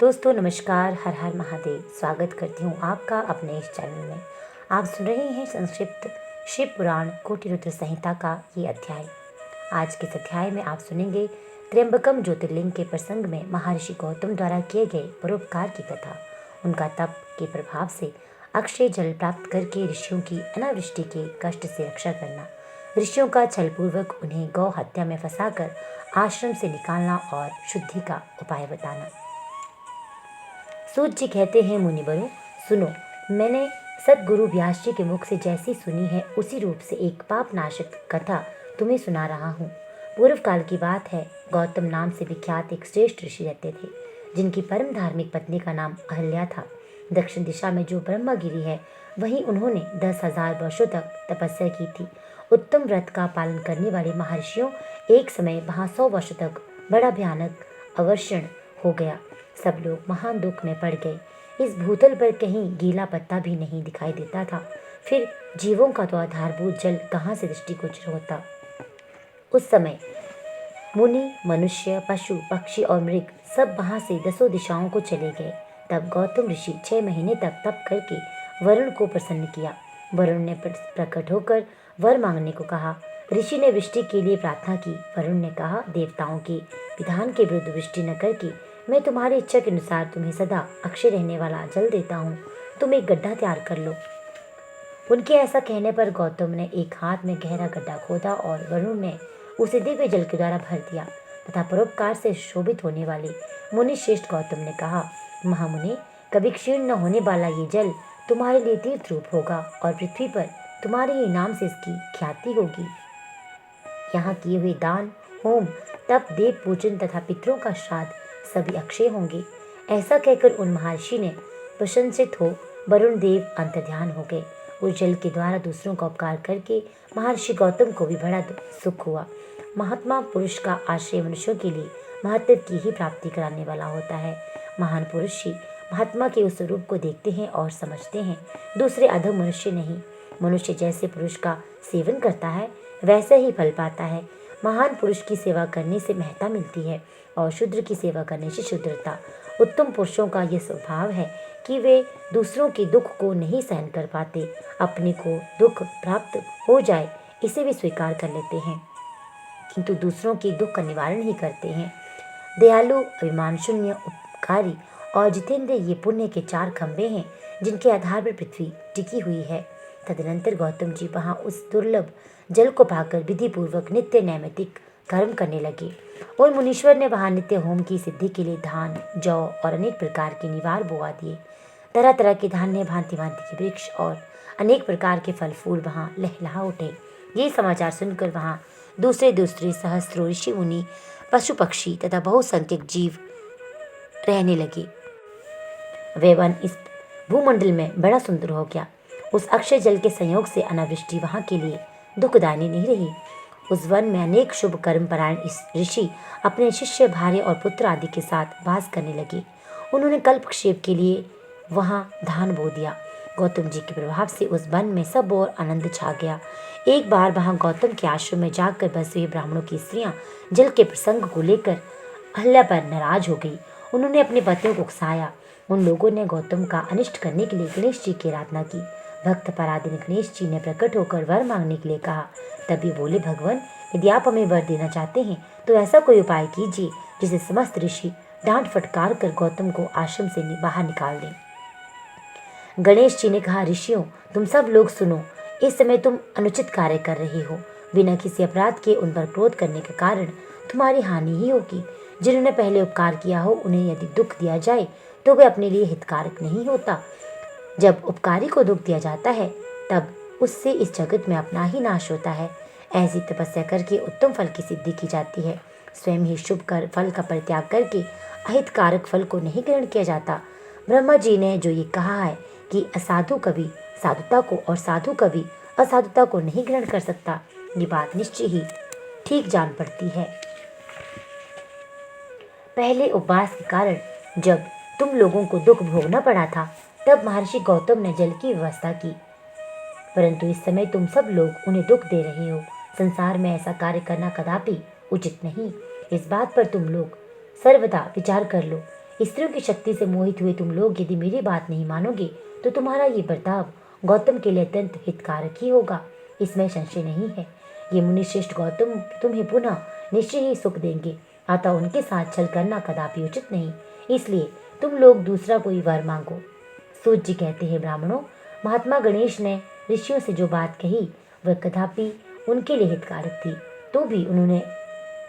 दोस्तों नमस्कार, हर हर महादेव। स्वागत करती हूँ आपका अपने इस चैनल में। आप सुन रहे हैं संक्षिप्त शिव पुराण कोटि रुद्र संहिता का ये अध्याय। आज के इस अध्याय में आप सुनेंगे त्र्यंबकम ज्योतिर्लिंग के प्रसंग में महर्षि गौतम द्वारा किए गए परोपकार की कथा। उनका तप के प्रभाव से अक्षय जल प्राप्त करके ऋषियों की अनावृष्टि के कष्ट से रक्षा करना, ऋषियों का छलपूर्वक उन्हें गौ हत्या में फंसाकर आश्रम से निकालना और शुद्धि का उपाय बताना। सूत जी कहते हैं, मुनिवरों सुनो, मैंने सदगुरु व्यास जी के मुख से जैसी सुनी है उसी रूप से एक पाप नाशक कथा तुम्हें सुना रहा हूँ। पूर्व काल की बात है। गौतम नाम से विख्यात एक श्रेष्ठ ऋषि रहते थे, जिनकी परम धार्मिक पत्नी का नाम अहल्या था। दक्षिण दिशा में जो ब्रह्मगिरी है, वहीं उन्होंने 10,000 वर्षों तक तपस्या की थी। उत्तम व्रत का पालन करने वाले महर्षियों एक समय वहाँ 100 वर्ष तक बड़ा भयानक अवर्षण हो गया। सब लोग महान दुख में पड़ गए। इस भूतल पर कहीं गीला पत्ता भी नहीं दिखाई देता था। फिर जीवों का तो आधारभूत जल कहाँ से दृष्टिगोचर होता। उस समय मुनि, मनुष्य, पशु, पक्षी और मृग सब वहां से 10 दिशाओं को चले गए। तब गौतम ऋषि 6 महीने तक तप करके वरुण को प्रसन्न किया। वरुण ने प्रकट होकर वर मांगने को कहा। ऋषि ने वृष्टि के लिए प्रार्थना की। वरुण ने कहा, देवताओं के विधान के विरुद्ध वृष्टि न करके मैं तुम्हारी इच्छा के अनुसार तुम्हें सदा अक्षय रहने वाला जल देता हूँ। तुम एक गड्ढा तैयार कर लो। उनके ऐसा कहने पर गौतम ने एक हाथ में गहरा गड्ढा खोदा और वरुण ने उसे दिव्य जल के द्वारा भर दिया तथा परोपकार से शोभित होने वाले मुनि श्रेष्ठ गौतम ने कहा, महामुनि, कभी क्षीण न होने वाला ये जल तुम्हारे लिए तीर्थ रूप होगा और पृथ्वी पर तुम्हारे ही नाम से इसकी ख्याति होगी। यहाँ किए हुए दान, होम, तप, देव पूजन तथा पितरों का श्राद्ध सभी अक्षय होंगे। ऐसा कहकर उन महर्षि ने प्रशंसित हो वरुण देव अंतर्ध्यान हो गए। उस जल के द्वारा दूसरों का उपकार करके महर्षि गौतम को भी बड़ा सुख हुआ। महात्मा पुरुष का आश्रय मनुष्यों के लिए महत्व की ही प्राप्ति कराने वाला होता है। महान पुरुष ही महात्मा के उस स्वरूप को देखते हैं और समझते हैं, दूसरे अधम मनुष्य नहीं। मनुष्य जैसे पुरुष का सेवन करता है वैसे ही फल पाता है। महान पुरुष की सेवा करने से महत्ता मिलती है और शूद्र की सेवा करने से शूद्रता। उत्तम पुरुषों का यह स्वभाव है कि वे दूसरों के दुख को नहीं सहन कर पाते। अपने को दुख प्राप्त हो जाए इसे भी स्वीकार कर लेते हैं, किंतु दूसरों के दुख का निवारण ही करते हैं। दयालु, अभिमान शून्य, उपकारी और जितेंद्र ये पुण्य के 4 खंभे हैं जिनके आधार पर पृथ्वी टिकी हुई है। तदनंतर गौतम जी वहाँ उस दुर्लभ जल को पाकर विधि पूर्वक नित्य नैमित्तिक कर्म करने लगे। और मुनीश्वर ने वहाँ नित्य होम की सिद्धि के लिए धान, जौ और अनेक प्रकार के निवार बोआ दिए। तरह तरह के धान्य, भांति भांति के वृक्ष और अनेक प्रकार के फल फूल वहाँ लहलहा उठे। ये समाचार सुनकर वहाँ दूसरे दूसरे सहस्त्रों ऋषि मुनि, पशु पक्षी तथा बहुसंख्यक जीव रहने लगे। वे वन इस भूमंडल में बड़ा सुंदर हो गया। उस अक्षय जल के संयोग से अनावृष्टि वहाँ के लिए दुखदायी नहीं रही। उस वन में अनेक शुभ कर्म परायण इस ऋषि अपने शिष्य, भार्य और पुत्र आदि के साथ वास करने लगे। उन्होंने कल्पक्षेप के लिए वहाँ धान बो दिया। गौतम जी के प्रभाव से उस वन में सब और आनंद छा गया। एक बार वहाँ गौतम के आश्रम में जाकर बसे हुए ब्राह्मणों की स्त्रियां जल के प्रसंग को लेकर अहल्या पर नाराज हो गई। उन्होंने अपने पतियों को उकसाया। उन लोगों ने गौतम का अनिष्ट करने के लिए गणेश जी की आराधना की। भक्त पराधीन गणेश जी ने प्रकट होकर वर मांगने के लिए कहा। तभी बोले, भगवान, यदि आप हमें वर देना चाहते हैं तो ऐसा कोई उपाय कीजिए जिसे समस्त ऋषि डांट फटकार कर गौतम को आश्रम से बाहर निकाल दें। गणेश जी ने कहा, ऋषियों, तुम सब लोग सुनो, इस समय तुम अनुचित कार्य कर रहे हो। बिना किसी अपराध के उन पर क्रोध करने के कारण तुम्हारी हानि ही होगी। जिन्होंने पहले उपकार किया हो उन्हें यदि दुख दिया जाए तो वे अपने लिए हितकारक नहीं होता। जब उपकारी को दुख दिया जाता है तब उससे इस जगत में अपना ही नाश होता है। ऐसी तपस्या करके उत्तम फल की सिद्धि की जाती है। स्वयं ही शुभ कर फल का परित्याग करके अहितकारक फल को नहीं ग्रहण किया जाता। ब्रह्मा जी ने जो ये कहा है कि असाधु कभी साधुता को और साधु कभी असाधुता को नहीं ग्रहण कर सकता, ये बात निश्चय ही ठीक जान पड़ती है। पहले उपवास के कारण जब तुम लोगों को दुख भोगना पड़ा था तब महर्षि गौतम ने जल की व्यवस्था की, परंतु इस समय तुम सब लोग उन्हें दुख दे रहे हो। संसार में ऐसा कार्य करना कदापि उचित नहीं। इस बात पर तुम लोग सर्वदा विचार कर लो। स्त्रियों की शक्ति से मोहित हुए तुम लोग यदि मेरी बात नहीं मानोगे तो तुम्हारा ये बर्ताव गौतम के लिए अत्यंत हितकारक ही होगा, इसमें संशय नहीं है। ये मुनिश्रेष्ठ गौतम तुम्हें पुनः निश्चय ही सुख देंगे, अतः उनके साथ छल करना कदापि उचित नहीं। इसलिए तुम लोग दूसरा कोई वर मांगो। सूत जी कहते हैं, ब्राह्मणों, महात्मा गणेश ने ऋषियों से जो बात कही वह कदापि उनके लिए हितकारक थी, तो भी उन्होंने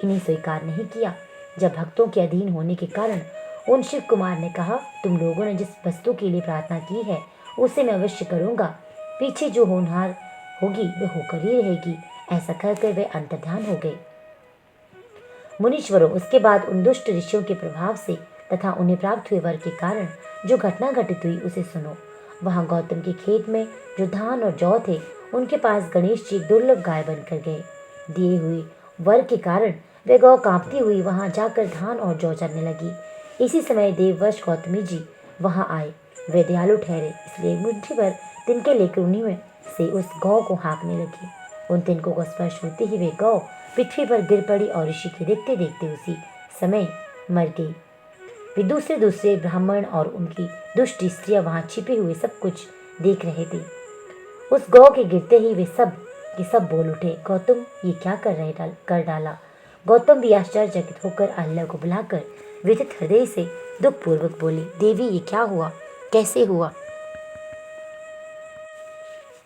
इन्हें स्वीकार नहीं किया। जब भक्तों के अधीन होने के कारण उन शिव कुमार ने कहा, तुम लोगों ने जिस वस्तु के लिए प्रार्थना की है उसे मैं अवश्य करूंगा, पीछे जो होनहार होगी वह होकर ही रहेगी। ऐसा कहकर वे अंतर्ध्यान हो गए। मुनीश्वरों, उसके बाद उन दुष्ट ऋषियों के प्रभाव से तथा उन्हें प्राप्त हुए वर के कारण जो घटना घटित हुई उसे सुनो। वहां गौतम के खेत में जो धान और जौ थे, उनके पास गणेश जी एक दुर्लभ गाय बनकर गए। दिए हुए वर के कारण वे गौ कांपती हुई वहां जाकर धान और जौ चरने लगी। इसी समय देववश गौतमी जी वहां आए। वे दयालु ठहरे, इसलिए मुट्ठी भर तिनके लेकर उन्हीं में से उस गौ को हाँकने लगी। उन तिनकों को स्पर्श होते ही वे गौ पृथ्वी पर गिर पड़ी और ऋषि के देखते देखते उसी समय मर गई। वे दूसरे दूसरे ब्राह्मण और उनकी दुष्ट स्त्रियां वहां छिपे हुए सब कुछ देख रहे थे। उस गौ के गिरते ही वे सब के सब बोल उठे, गौतम ये क्या कर डाला। गौतम भी आश्चर्यचकित होकर अहल्या को बुलाकर व्यथित हृदय से दुख पूर्वक बोले, देवी ये क्या हुआ, कैसे हुआ।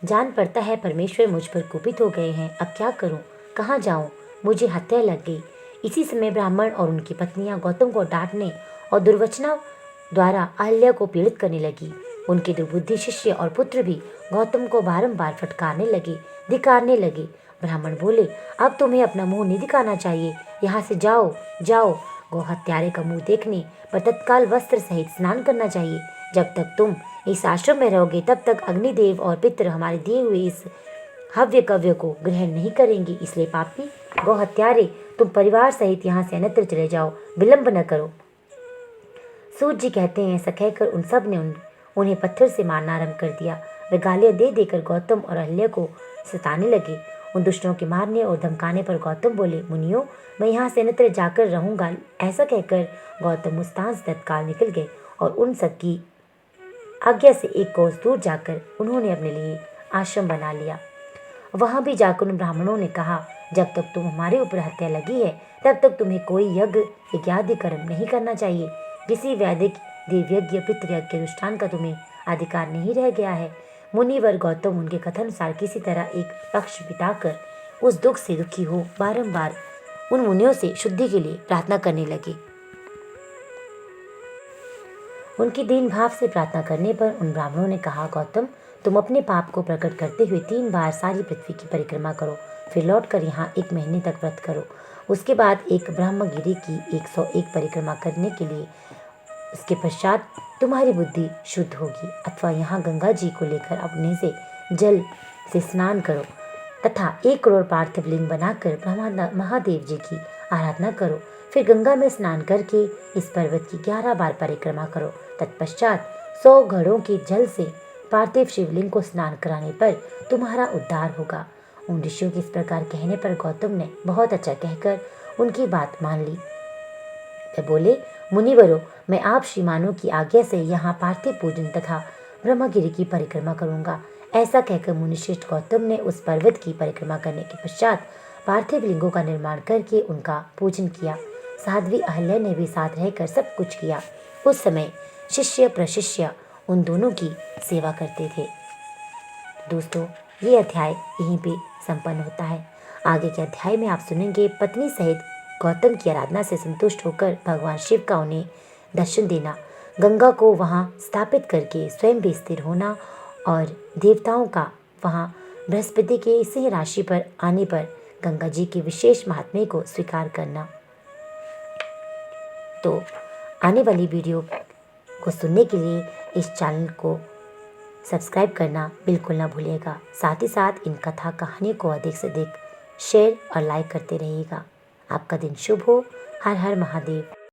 जान पड़ता है परमेश्वर मुझ पर कुपित हो गए हैं, अब क्या करूं, कहाँ जाऊं, मुझे हत्या लग गई। इसी समय ब्राह्मण और उनकी पत्नियां गौतम को डांटने और दुर्वचना द्वारा अहल्या को पीड़ित करने लगी। उनके दुर्बुद्धि शिष्य और पुत्र भी गौतम को बारंबार फटकारने लगे, धिक्कारने लगे। ब्राह्मण बोले, अब तुम्हें अपना मुंह नहीं दिखाना चाहिए, यहाँ से जाओ जाओ। गौ हत्यारे का मुंह देखने पर तत्काल वस्त्र सहित स्नान करना चाहिए। जब तक तुम इस आश्रम में रहोगे तब तक अग्निदेव और पितृ हमारे दिए हुए इस हव्य कव्य को ग्रहण नहीं करेंगे। इसलिए पापी गौ हत्यारे, तुम परिवार सहित यहाँ से अन्यत्र चले जाओ, विलंब न करो। सूत जी कहते हैं, ऐसा कहकर उन सब ने उन्हें पत्थर से मारना आरंभ कर दिया। वे गालियां दे देकर गौतम और अहल्या को सताने लगे। उन दुष्टों के मारने और धमकाने पर गौतम बोले, मुनियों, मैं यहाँ से अन्यत्र जाकर रहूंगा। ऐसा कहकर गौतम उस स्थान से तत्काल निकल गए और उन सब की आज्ञा से एक कोस दूर जाकर उन्होंने अपने लिए आश्रम बना लिया। वहां भी जाकर उन ब्राह्मणों ने कहा, जब तक तुम हमारे ऊपर हत्या लगी है तब तक तुम्हें कोई यज्ञ यज्ञादि कर्म नहीं करना चाहिए। किसी वैदिक देवयज्ञ पितृयज्ञ अनुष्ठान का तुम्हें अधिकार नहीं रह गया है। मुनिवर गौतम उनके कथन अनुसार किसी तरह एक पक्ष बिताकर उस दुख से दुखी हो बारंबार उन मुनियों से शुद्धि के लिए प्रार्थना करने लगे। उनकी दीन भाव से प्रार्थना करने पर उन ब्राह्मणों ने कहा, गौतम, तुम अपने पाप को प्रकट करते हुए 3 बार सारी पृथ्वी की परिक्रमा करो, फिर लौटकर यहाँ 1 महीने तक व्रत करो। उसके बाद एक ब्रह्मगिरि की 101 परिक्रमा करने के लिए उसके पश्चात तुम्हारी बुद्धि शुद्ध होगी। अथवा यहाँ गंगा जी को लेकर अपने से जल से स्नान करो तथा 1 करोड़ पार्थिव लिंग बनाकर ब्रह्मा महादेव जी की आराधना करो। फिर गंगा में स्नान करके इस पर्वत की 11 बार परिक्रमा करो। तत्पश्चात 100 घड़ों के जल से पार्थिव शिवलिंग को स्नान कराने पर तुम्हारा उद्धार होगा। उन ऋषियों के इस प्रकार कहने पर गौतम ने बहुत अच्छा कहकर उनकी बात मान ली। वे बोले, मुनिवरों, मैं आप श्रीमानों की आज्ञा से यहाँ पार्थिव पूजन तथा ब्रह्मगिरि की परिक्रमा करूंगा। ऐसा कहकर मुनिश्रेष्ठ गौतम ने उस पर्वत की परिक्रमा करने के पश्चात पार्थिव लिंगों का निर्माण करके उनका पूजन किया। साध्वी अहल्या ने भी साथ रहकर सब कुछ किया। उस समय शिष्य प्रशिष्य उन दोनों की सेवा करते थे। दोस्तों, ये अध्याय यहीं पे संपन्न होता है। आगे के अध्याय में आप सुनेंगे पत्नी सहित गौतम की आराधना से संतुष्ट होकर भगवान शिव का उन्हें दर्शन देना, गंगा को वहाँ स्थापित करके स्वयं भी स्थिर होना और देवताओं का वहाँ बृहस्पति के सिंह राशि पर आने पर गंगा जी के विशेष महात्म्य को स्वीकार करना। तो आने वाली वीडियो को सुनने के लिए इस चैनल को सब्सक्राइब करना बिल्कुल ना भूलिएगा। साथ ही साथ इन कथा कहानियों को अधिक से अधिक शेयर और लाइक करते रहिएगा। आपका दिन शुभ हो। हर हर महादेव।